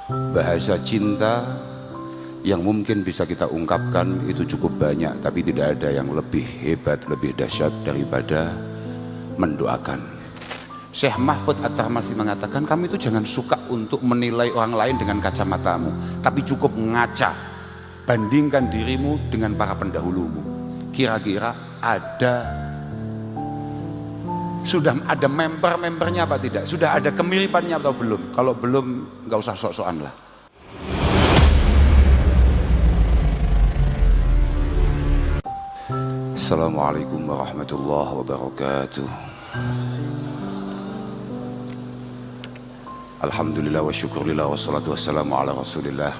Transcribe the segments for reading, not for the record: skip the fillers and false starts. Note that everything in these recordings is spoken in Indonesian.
Bahasa cinta yang mungkin bisa kita ungkapkan itu cukup banyak, tapi tidak ada yang lebih hebat, lebih dahsyat daripada mendoakan. Syekh Mahfud At-Tarmasi mengatakan, kamu itu jangan suka untuk menilai orang lain dengan kacamatamu, tapi cukup ngaca, bandingkan dirimu dengan para pendahulumu. Kira-kira sudah ada member-membernya apa tidak? Sudah ada kemiripannya atau belum? Kalau belum, nggak usah sok-sokan lah. Assalamualaikum warahmatullahi wabarakatuh. Alhamdulillah wa syukurillah wa salatu wassalamu ala rasulillah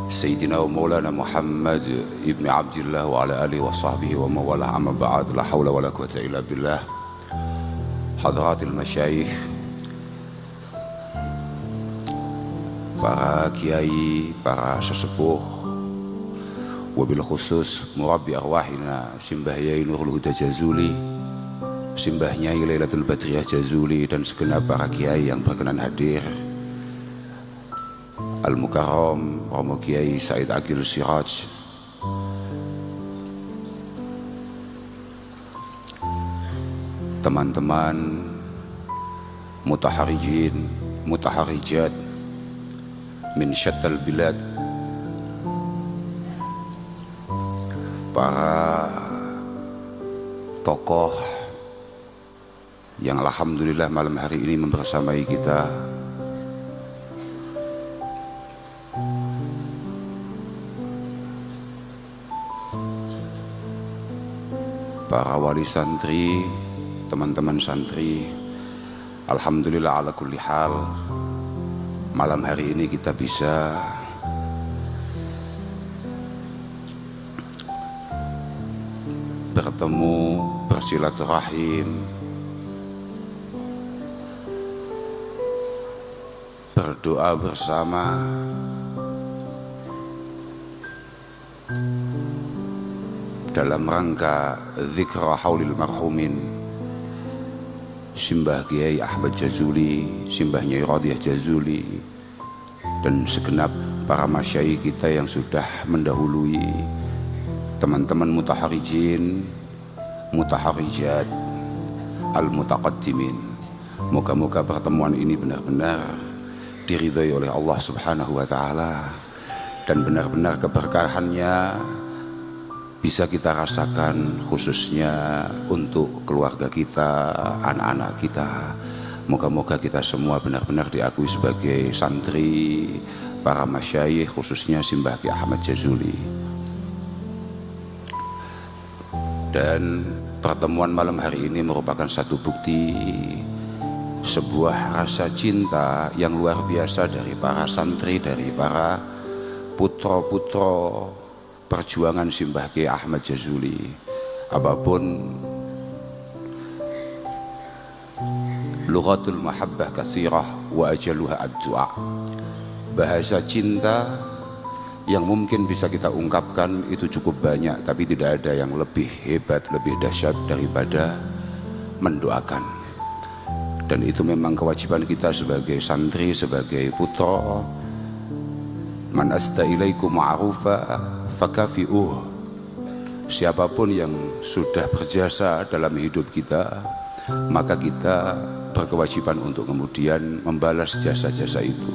Sayyidina wa maulana Muhammad ibn Abdillah wa ala alihi wa sahbihi wa mawalah, amma ba'd. La hawla wa la quwata illa billah. Hadratil masyayikh, para kiai, para sesepuh, wabil khusus murabbi arwahina Simbah Yai Nurul Huda Jazuli, Simbah Nyai Lailatul Badriyah Jazuli, dan segenap para kiai yang berkenan hadir. Al-Mukarram Romo Kiai Said Agil Siraj, teman-teman mutaharijin, mutaharijat min syattal bilad, para tokoh yang alhamdulillah malam hari ini membersamai kita, para wali santri, teman-teman santri. Alhamdulillah ala kulli hal, malam hari ini kita bisa bertemu, bersilaturahim, berdoa bersama, dalam rangka zikra haulil marhumin Simbah Kiai Ahmad Jazuli, Simbah Nyai Radiyah Jazuli, dan segenap para masyayikh kita yang sudah mendahului, teman-teman mutaharijin, mutaharijat, al-mutaqaddimin. Moga-moga pertemuan ini benar-benar diridhai oleh Allah Subhanahu wa Ta'ala, dan benar-benar keberkahannya bisa kita rasakan, khususnya untuk keluarga kita, anak-anak kita. Moga-moga kita semua benar-benar diakui sebagai santri para masyayikh, khususnya Simbah Kiai Ahmad Jazuli. Dan pertemuan malam hari ini merupakan satu bukti sebuah rasa cinta yang luar biasa dari para santri, dari para putra-putra perjuangan Simbah Kiai Ahmad Jazuli. Apapun lughatul mahabbah katsirah wa ajaluha ad-du'a, bahasa cinta yang mungkin bisa kita ungkapkan itu cukup banyak, tapi tidak ada yang lebih hebat, lebih dahsyat daripada mendoakan. Dan itu memang kewajiban kita sebagai santri, sebagai putra. Man asda ilaikum ma'rufa fakafi'uh. Siapapun yang sudah berjasa dalam hidup kita, maka kita berkewajiban untuk kemudian membalas jasa-jasa itu.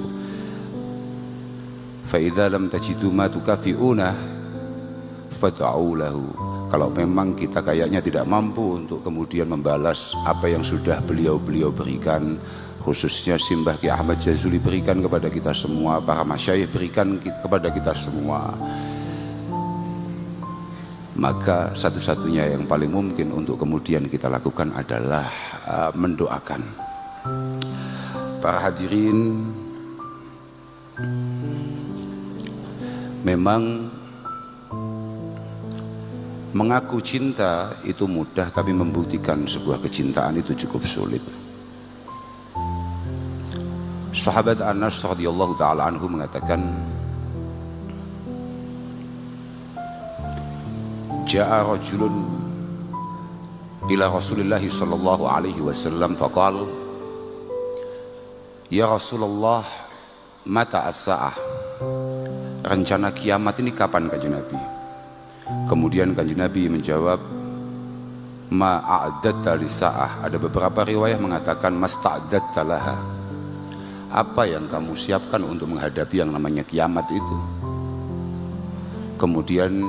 Fa idza lam tajidu ma tukafi'una fad'u lahu. Kalau memang kita kayaknya tidak mampu untuk kemudian membalas apa yang sudah beliau berikan, khususnya Simbah Kiai Ahmad Jazuli berikan kepada kita semua, para masyayikh berikan kepada kita semua, maka satu-satunya yang paling mungkin untuk kemudian kita lakukan adalah mendoakan. Para hadirin, memang mengaku cinta itu mudah, tapi membuktikan sebuah kecintaan itu cukup sulit. Sahabat Anas radhiyallahu taala anhu mengatakan, Ja'a rajulun ila Rasulillah sallallahu alaihi wasallam faqala, Ya Rasulullah, mata as-sa'ah, rencana kiamat ini kapan Kanjeng Nabi? Kemudian Kanjeng Nabi menjawab, ma a'dadta lis-sa'ah. Ada beberapa riwayah mengatakan masta'dadta laha, apa yang kamu siapkan untuk menghadapi yang namanya kiamat itu. Kemudian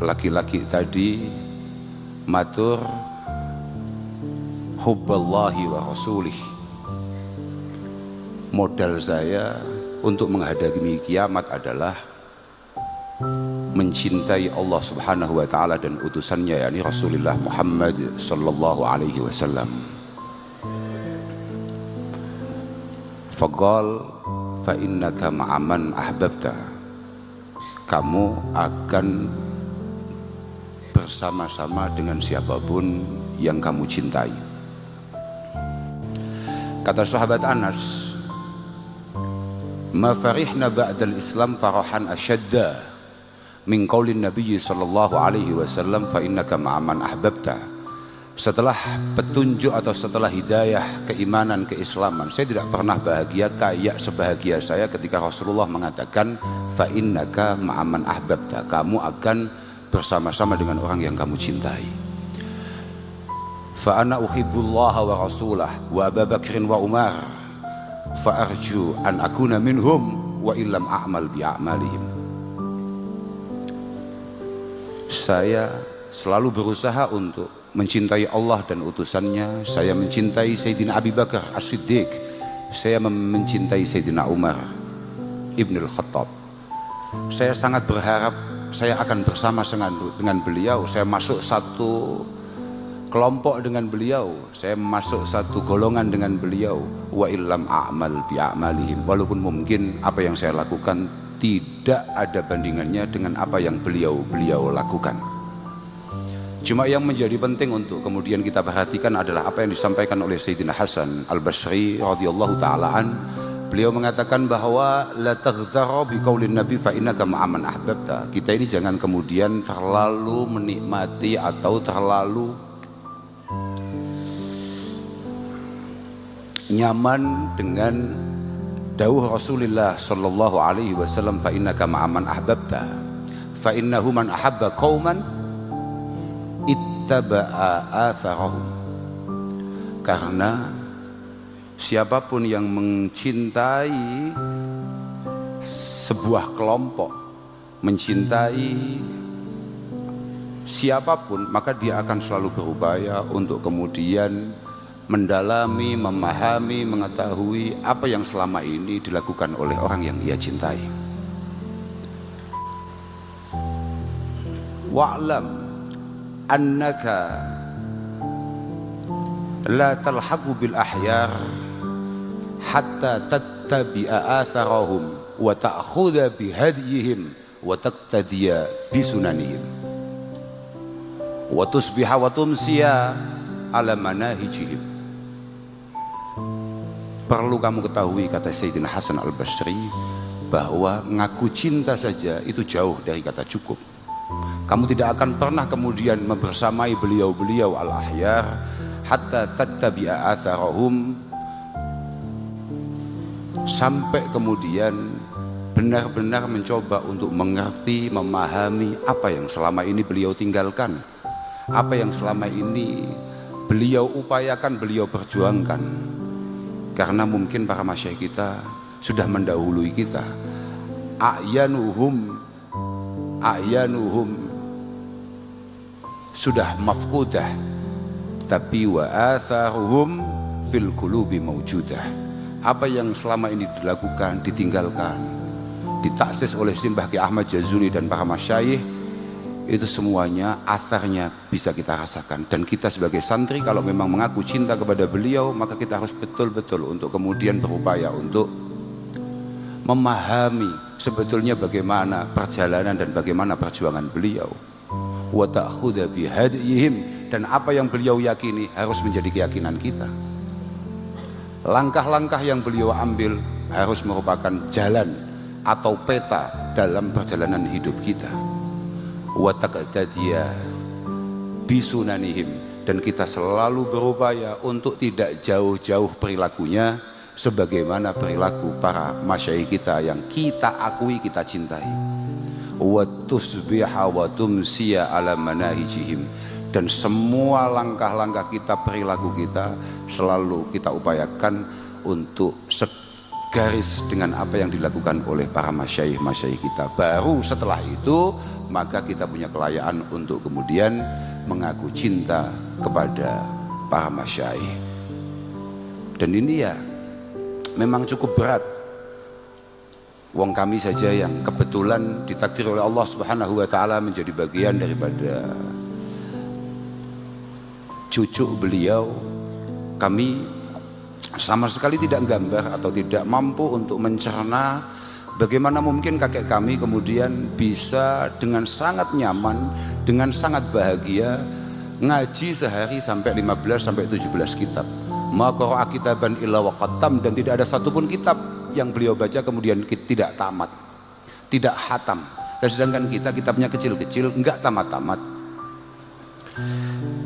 laki-laki tadi matur, hubballahi wa rasulih, modal saya untuk menghadapi kiamat adalah mencintai Allah subhanahu wa ta'ala dan utusannya, yakni Rasulullah Muhammad sallallahu alaihi wasallam. Faqal fa innaka ma'aman ahbabta, kamu akan bersama-sama dengan siapapun yang kamu cintai. Kata sahabat Anas, ma farihna ba'dal Islam farahan asyadda min qaulin Nabi sallallahu alaihi wasallam fa innaka ma'aman ahbabta. Setelah petunjuk atau setelah hidayah keimanan keislaman, saya tidak pernah bahagia kayak sebahagia saya ketika Rasulullah mengatakan fa innaka ma'aman ahbabta, kamu akan bersama-sama dengan orang yang kamu cintai. Fa ana uhibbullaha wa rasulah wa Abu Bakrin wa Umar fa arju an akuna minhum wa illam a'mal bi a'malihim. Saya selalu berusaha untuk mencintai Allah dan utusannya. Saya mencintai Sayyidina Abi Bakar As-Siddiq, saya mencintai Sayyidina Umar Ibn Al-Khattab. Saya sangat berharap saya akan bersama dengan beliau, saya masuk satu kelompok dengan beliau, saya masuk satu golongan dengan beliau. Wa illam a'mal bi a'malihim, walaupun mungkin apa yang saya lakukan tidak ada bandingannya dengan apa yang beliau lakukan. Cuma yang menjadi penting untuk kemudian kita perhatikan adalah apa yang disampaikan oleh Sayyidina Hasan Al-Basri radhiyallahu ta'ala an. Beliau mengatakan bahwa la taghtarra bi qaulin nabi fa innaka ma'aman ahbabta. Kita ini jangan kemudian terlalu menikmati atau terlalu nyaman dengan dawuh Rasulullah sallallahu alaihi wasallam fa innaka ma'aman ahbabta fa innahu man ahabba qauman ittaba'a atharahum. Karena siapapun yang mencintai sebuah kelompok, mencintai siapapun, maka dia akan selalu berupaya untuk kemudian mendalami, memahami, mengetahui apa yang selama ini dilakukan oleh orang yang ia cintai. Wa'lam annaka la talhaqu bil ahyar hatta tattabi'a atharahum wa ta'khudha bi hadiyihim wa taqtadiya bi sunanihim wa tusbiha wa tumsiya ala manahijihim. Perlu kamu ketahui, kata Sayyidina Hasan Al-Basri, bahwa ngaku cinta saja itu jauh dari kata cukup. Kamu tidak akan pernah kemudian membersamai beliau-beliau al-ahyar hatta tattabi'a atharahum, sampai kemudian benar-benar mencoba untuk mengerti, memahami apa yang selama ini beliau tinggalkan, apa yang selama ini beliau upayakan, beliau perjuangkan. Karena mungkin para masyayikh kita sudah mendahului kita. A'yanuhum sudah mafqudah, tapi wa atharuhum fil qulubi mawjudah. Apa yang selama ini dilakukan, ditinggalkan, ditaksis oleh Simbah Ki Ahmad Jazuli dan para masyayikh, itu semuanya atharnya bisa kita rasakan. Dan kita sebagai santri kalau memang mengaku cinta kepada beliau, maka kita harus betul-betul untuk kemudian berupaya untuk memahami sebetulnya bagaimana perjalanan dan bagaimana perjuangan beliau. Wa ta'khudha bi hadiyihim, dan apa yang beliau yakini harus menjadi keyakinan kita. Langkah-langkah yang beliau ambil harus merupakan jalan atau peta dalam perjalanan hidup kita. Wa taqtadiya bisunanihim, dan kita selalu berupaya untuk tidak jauh-jauh perilakunya sebagaimana perilaku para masyayikh kita yang kita akui, kita cintai. Wa tusbiha wa tumsiya ala manahijihim, dan semua langkah-langkah kita, perilaku kita selalu kita upayakan untuk segaris dengan apa yang dilakukan oleh para masyayikh kita. Baru setelah itu maka kita punya kelayaan untuk kemudian mengaku cinta kepada para masyayikh. Dan ini ya memang cukup berat. Wong kami saja yang kebetulan ditakdir oleh Allah Subhanahu wa taala menjadi bagian daripada cucu beliau, kami sama sekali tidak gambar atau tidak mampu untuk mencerna bagaimana mungkin kakek kami kemudian bisa dengan sangat nyaman, dengan sangat bahagia ngaji sehari sampai 15 sampai 17 kitab. Ma qara'a kitaban illa wa qattam, dan tidak ada satupun kitab yang beliau baca kemudian tidak tamat, tidak khatam. Dan sedangkan kita kitabnya kecil-kecil, enggak tamat-tamat.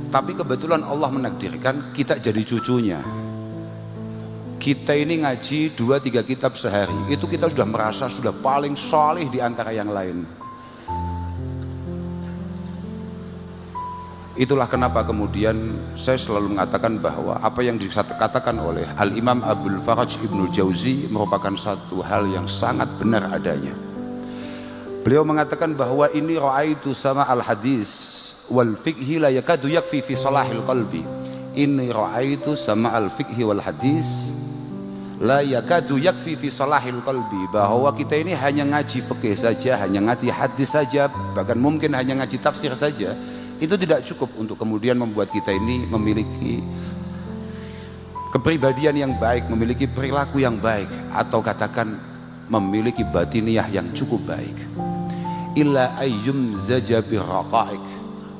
Tapi kebetulan Allah menakdirkan kita jadi cucunya. Kita ini ngaji 2-3 kitab sehari, itu kita sudah merasa sudah paling saleh di antara yang lain. Itulah kenapa kemudian saya selalu mengatakan bahwa apa yang dikatakan oleh Al-Imam Abdul Faraj Ibnu Jauzi merupakan satu hal yang sangat benar adanya. Beliau mengatakan bahwa ini ra'aitu sama al-hadis wal fiqhi la yakadu yakfi fi salahil qalbi. Ini ra'aitu sama al-fiqhi wal hadis la yakadu yakfi fi salahil qalbi, bahwa kita ini hanya ngaji fikih saja, hanya ngaji hadis saja, bahkan mungkin hanya ngaji tafsir saja, itu tidak cukup untuk kemudian membuat kita ini memiliki kepribadian yang baik, memiliki perilaku yang baik, atau katakan memiliki batiniyah yang cukup baik. Illa ayyum zaja birraqa'iq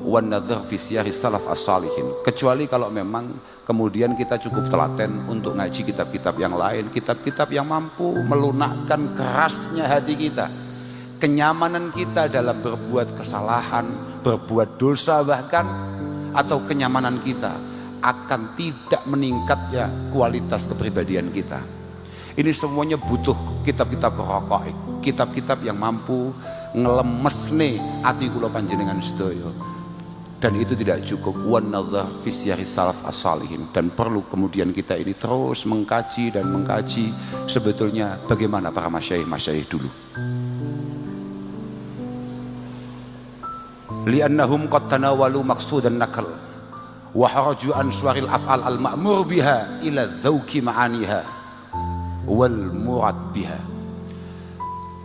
wan nadhar fi siyari salaf as-salihin, kecuali kalau memang kemudian kita cukup telaten untuk ngaji kitab-kitab yang lain, kitab-kitab yang mampu melunakkan kerasnya hati kita, kenyamanan kita dalam berbuat kesalahan, berbuat dosa bahkan, atau kenyamanan kita akan tidak meningkatnya kualitas kepribadian kita. Ini semuanya butuh kitab-kitab raqaiq, kitab-kitab yang mampu ngelemesne ati kula panjenengan sedaya. Dan itu tidak cukup, wan nadhar fi siyari salaf as-salihin, dan perlu kemudian kita ini terus mengkaji dan mengkaji sebetulnya bagaimana para masyayikh dulu. Li'annahum qad tanawalu maqsudan nakal wa haraju an suwaril af'al al-ma'mur biha ila dzauqi ma'aniha wal murad biha.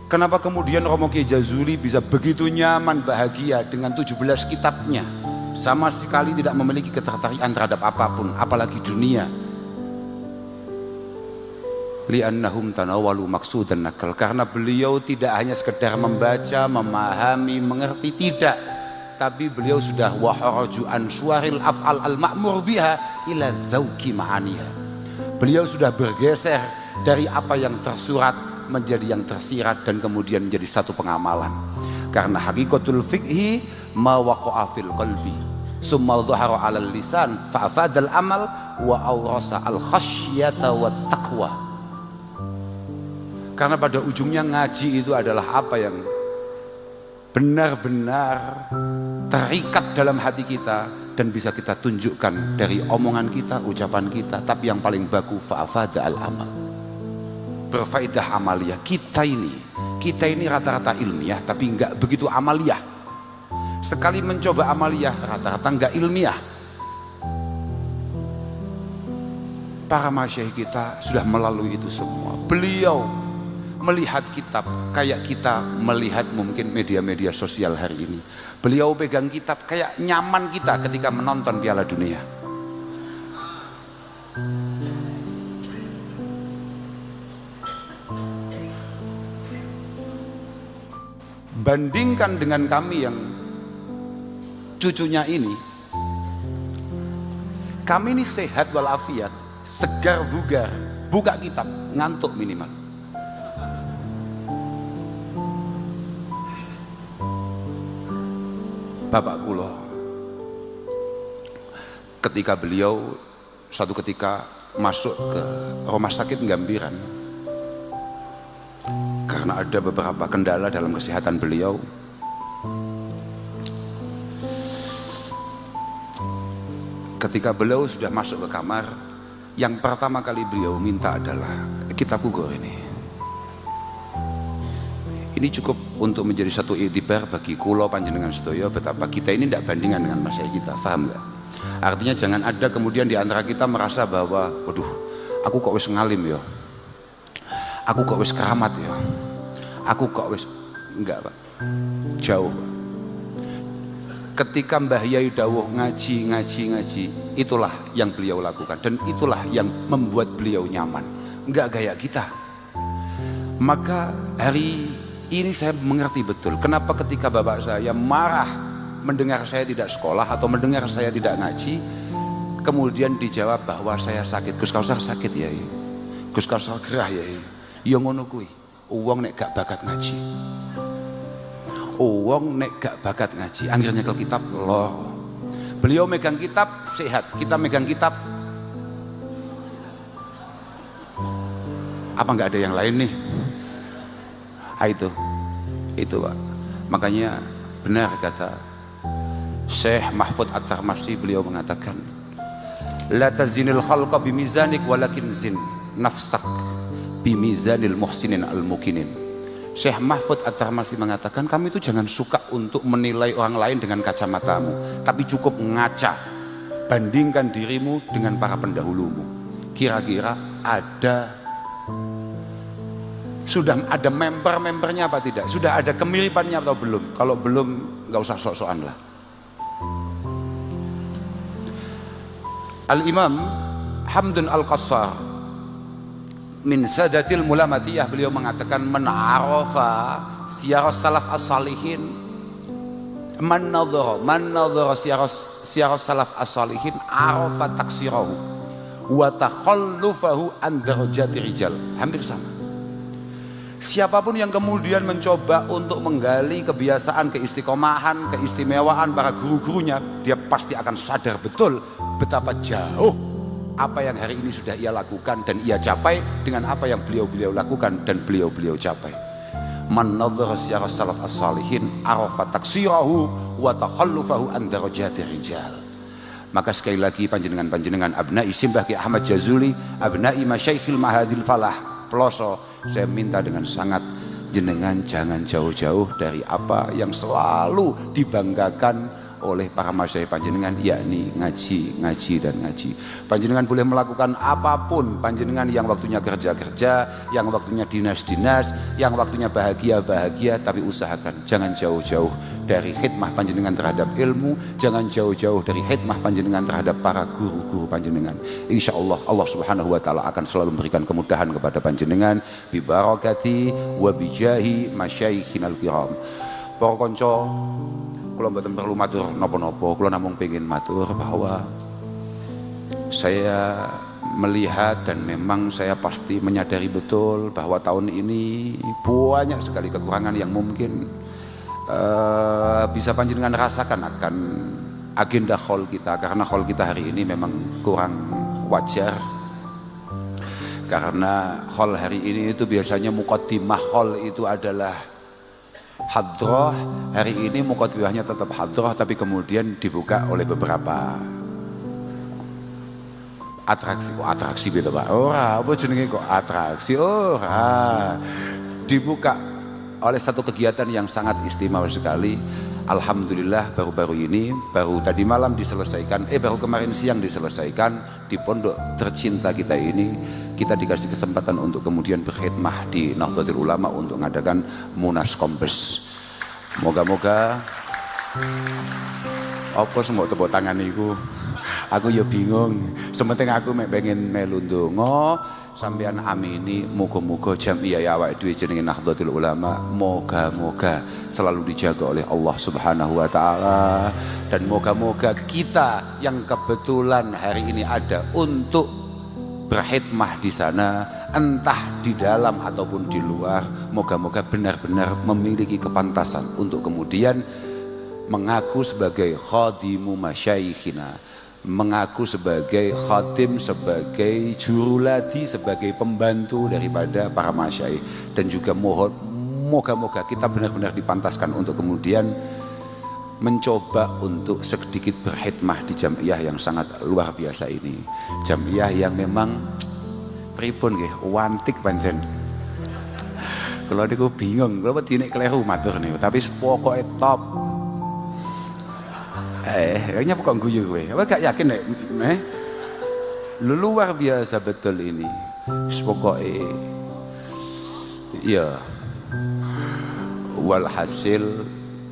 Kenapa kemudian Romo Kiai Jazuli bisa begitu nyaman bahagia dengan 17 kitabnya, sama sekali tidak memiliki ketertarikan terhadap apapun apalagi dunia? Li'annahum tanawalu maqsudan nakal, karena beliau tidak hanya sekedar membaca, memahami, mengerti, tidak, tapi beliau sudah waharaju an suwaril af'al al-ma'mur biha ila dzauqi ma'aniha. Beliau sudah bergeser dari apa yang tersurat menjadi yang tersirat dan kemudian menjadi satu pengamalan. Karena hakikatul fiqhi ma waqa'a fil qalbi summa dhahara 'alal lisan fa afadal amal wa awrasa al khasyata wat taqwa. Karena pada ujungnya ngaji itu adalah apa yang benar-benar terikat dalam hati kita dan bisa kita tunjukkan dari omongan kita, ucapan kita. Tapi yang paling baku fa'afada al-amal, berfaedah amaliyah. Kita ini rata-rata ilmiah tapi enggak begitu amaliyah. Sekali mencoba amaliyah rata-rata enggak ilmiah. Para masyayikh kita sudah melalui itu semua. Beliau melihat kitab kayak kita melihat mungkin media-media sosial hari ini. Beliau pegang kitab kayak nyaman kita ketika menonton Piala Dunia. Bandingkan dengan kami yang cucunya ini, kami ini sehat walafiat, segar bugar, buka kitab ngantuk minimal. Bapak kula ketika beliau suatu ketika masuk ke rumah sakit Gambiran karena ada beberapa kendala dalam kesehatan beliau. Ketika beliau sudah masuk ke kamar, yang pertama kali beliau minta adalah kitab Kubur ini. Ini cukup untuk menjadi satu iktibar bagi kulo panjenengan sedaya betapa kita ini tidak bandingan dengan masyarakat kita, paham nggak? Artinya jangan ada kemudian di antara kita merasa bahwa, waduh, aku kok wis ngalim ya, aku kok wis keramat ya, aku kok wis enggak Pak, jauh Pak. Ketika Mbah Yai dawuh ngaji, itulah yang beliau lakukan dan itulah yang membuat beliau nyaman, enggak gaya kita. Maka hari ini saya mengerti betul kenapa ketika bapak saya marah mendengar saya tidak sekolah atau mendengar saya tidak ngaji, kemudian dijawab bahwa saya sakit. Gus Kausar sakit ya, Gus Kausar gerah ya, ya ngono kuwi. Wong nek gak bakat ngaji, wong nek gak bakat ngaji, anggere nyekel kitab loh. Beliau megang kitab sehat, kita megang kitab apa nggak ada yang lain nih? Itu Pak. Makanya benar kata Syekh Mahfud At-Tarmasi, beliau mengatakan la tazinil khalqa bimizanik walakin zin nafsak bimizanil muhsinin al-mukinin. Syekh Mahfud At-Tarmasi mengatakan kamu itu jangan suka untuk menilai orang lain dengan kacamatamu, tapi cukup ngaca, bandingkan dirimu dengan para pendahulumu. Kira-kira sudah ada member-membernya apa tidak? Sudah ada kemiripannya atau belum? Kalau belum, nggak usah sok-sokan lah. Al-Imam Hamdun Al-Qassar min Sadatil Mulamatiyah, beliau mengatakan man arafa siyar salaf as-salihin, man nadhara siyar salaf as-salihin arafa taksirahu wa takhallufahu an darajati rijal. Hampir sama. Siapapun yang kemudian mencoba untuk menggali kebiasaan, keistiqomahan, keistimewaan para guru-gurunya, dia pasti akan sadar betul betapa jauh apa yang hari ini sudah ia lakukan dan ia capai dengan apa yang beliau lakukan dan beliau capai. Man nadhara siyar salaf as-salihin arafa taksirahu wa takhallufahu an darajati rijal. Maka sekali lagi panjenengan abnai Simbah Ki Ahmad Jazuli, abnai Masyaikhil Mahadil Falah Peloso, saya minta dengan sangat jenengan jangan jauh-jauh dari apa yang selalu dibanggakan oleh para masyayikh panjenengan, yakni ngaji. Panjenengan boleh melakukan apapun, panjenengan yang waktunya kerja, yang waktunya dinas, yang waktunya bahagia, tapi usahakan jangan jauh-jauh dari khidmah panjenengan terhadap ilmu, jangan jauh-jauh dari khidmah panjenengan terhadap para guru-guru panjenengan. Insya Allah, Allah Subhanahu wa Ta'ala akan selalu memberikan kemudahan kepada panjenengan bi barakati wa bijahi masyayikhinal kiram. Para konco, kula mboten perlu matur napa-napa, kula namung pengen matur bahwa saya melihat dan memang saya pasti menyadari betul bahwa tahun ini banyak sekali kekurangan yang mungkin bisa panjenengan rasakan akan agenda hall kita, karena hall kita hari ini memang kurang wajar, karena hall hari ini itu biasanya muqaddimah hall itu adalah hadroh. Hari ini muqaddimahnya tetap hadroh, tapi kemudian dibuka oleh beberapa atraksi gitu Pak. Apa jenenge kok atraksi? Dibuka oleh satu kegiatan yang sangat istimewa sekali. Alhamdulillah baru tadi malam diselesaikan, baru kemarin siang diselesaikan di pondok tercinta kita ini. Kita dikasih kesempatan untuk kemudian berkhidmah di Nahdlatul Ulama untuk mengadakan Munas Kombes. Moga-moga apa semua tepuk tangan itu, aku ya bingung. Sementing aku pengen melu ndonga, sampeyan amini muga-muga jamiah awake dhewe jenenge Nahdlatul Ulama moga-moga selalu dijaga oleh Allah Subhanahu wa Ta'ala, dan moga-moga kita yang kebetulan hari ini ada untuk berkhidmah di sana, entah di dalam ataupun di luar, moga-moga benar-benar memiliki kepantasan untuk kemudian mengaku sebagai khadimu masyayikhina, mengaku sebagai khatim, sebagai juruladi, sebagai pembantu daripada para masyayikh. Dan juga mohon moga-moga kita benar-benar dipantaskan untuk kemudian mencoba untuk sedikit berkhidmah di jamiah yang sangat luar biasa ini. Jamiah yang memang pripun nggih, wantik pancen. Kalau niku bingung, kalau dine kleru matur niku, tapi pokoke top. Kayaknya bukan guyu gue. Apa gak yakin nek? Luar biasa betul ini. Pokoke ya. Walhasil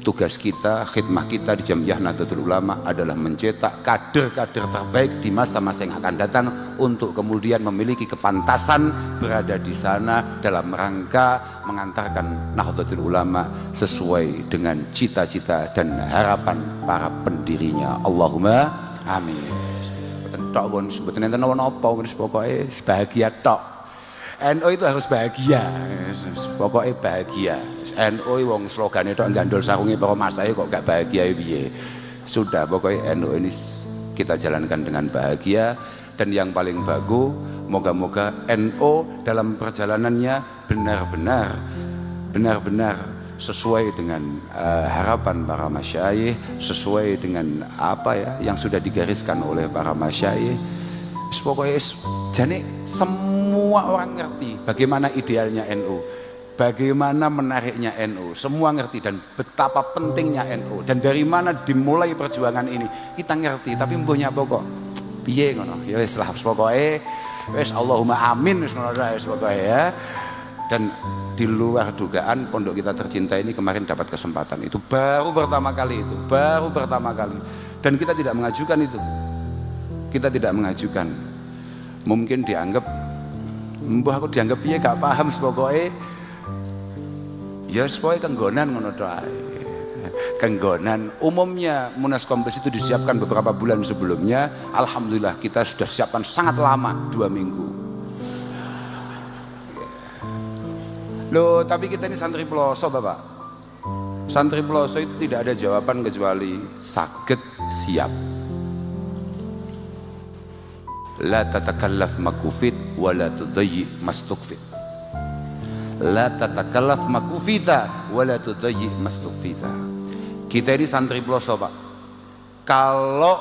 tugas kita, khidmah kita di Jamiah Nahdlatul Ulama adalah mencetak kader-kader terbaik di masa-masa yang akan datang untuk kemudian memiliki kepantasan berada di sana dalam rangka mengantarkan Nahdlatul Ulama sesuai dengan cita-cita dan harapan para pendirinya. Allahumma amin. Mboten tok pun sebetulnya enten napa pokoke bahagia tok. NU itu harus bahagia, pokoknya bahagia. NU wong slogane tok gandol sarunge para masae kok gak bahagia piye. Sudah pokoknya NU ini kita jalankan dengan bahagia. Dan yang paling bagus, moga-moga NU dalam perjalanannya benar-benar sesuai dengan harapan para masyayikh, sesuai dengan apa ya yang sudah digariskan oleh para masyayikh. Pokoknya jadi semua orang ngerti bagaimana idealnya NU, bagaimana menariknya NU, semua ngerti dan betapa pentingnya NU dan dari mana dimulai perjuangan ini kita ngerti. Tapi mbuhnya pokok piye ngono ya wis lah pokoke wis Allahumma amin wis ngono wis pokoke ya. Dan di luar dugaan pondok kita tercinta ini kemarin dapat kesempatan itu baru pertama kali dan kita tidak mengajukan itu. Kita tidak mengajukan, mungkin dianggap mbah aku dianggap piye gak paham pokoke ya pokoke kenggonan ngono tok ae. Kenggonan umumnya Munas Kompes itu disiapkan beberapa bulan sebelumnya. Alhamdulillah kita sudah siapkan sangat lama, 2 minggu. Loh, tapi kita ini santri peloso Bapak. Santri peloso itu tidak ada jawaban kecuali saged siap. La tatakallaf makufit wa la tudayyi mastukfit. La tatakallaf makufita wa la tudayyi mastukfita. Kita ini santri peloso Pak. Kalau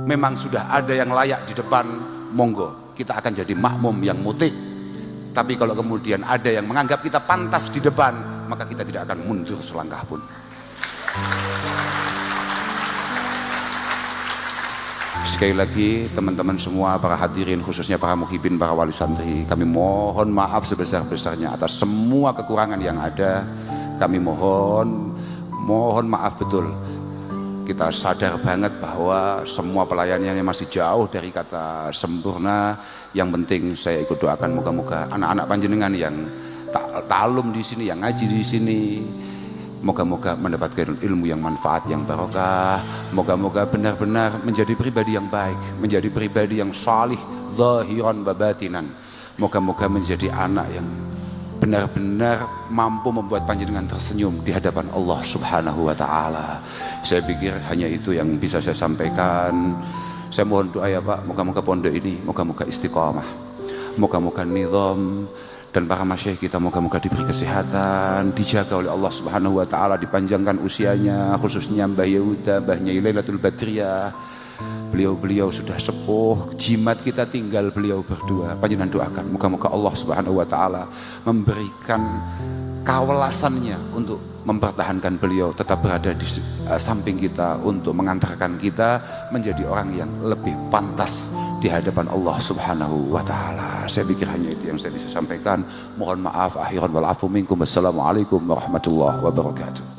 memang sudah ada yang layak di depan, monggo kita akan jadi makmum yang muti. Tapi kalau kemudian ada yang menganggap kita pantas di depan, maka kita tidak akan mundur selangkah pun. Sekali lagi teman-teman semua, para hadirin, khususnya para muhibin, para wali santri, kami mohon maaf sebesar-besarnya atas semua kekurangan yang ada. Kami mohon maaf betul. Kita sadar banget bahwa semua pelayanannya masih jauh dari kata sempurna. Yang penting saya ikut doakan moga-moga anak-anak panjenengan yang ta'alum di sini, yang ngaji di sini, moga-moga mendapatkan ilmu yang manfaat, yang barokah. Moga-moga benar-benar menjadi pribadi yang baik, menjadi pribadi yang salih zahiran wa batinan. Moga-moga menjadi anak yang benar-benar mampu membuat panjenengan tersenyum di hadapan Allah Subhanahu wa taala. Saya pikir hanya itu yang bisa saya sampaikan. Saya mohon doa ya Pak, moga-moga pondok ini moga-moga istiqamah, moga-moga nizam, dan para masyayikh kita moga-moga diberi kesehatan, dijaga oleh Allah Subhanahu wa taala, dipanjangkan usianya, khususnya Mbah Yehuda, Mbahnya Lailatul Badriyah. Beliau sudah sepuh, jimat kita tinggal beliau berdua. Panjenengan doakan moga-moga Allah Subhanahu wa taala memberikan kawelasannya untuk mempertahankan beliau tetap berada di samping kita untuk mengantarkan kita menjadi orang yang lebih pantas di hadapan Allah Subhanahu wa taala. Saya pikir hanya itu yang saya bisa sampaikan. Mohon maaf, akhiran wal afu minkum. Wassalamualaikum warahmatullahi wabarakatuh.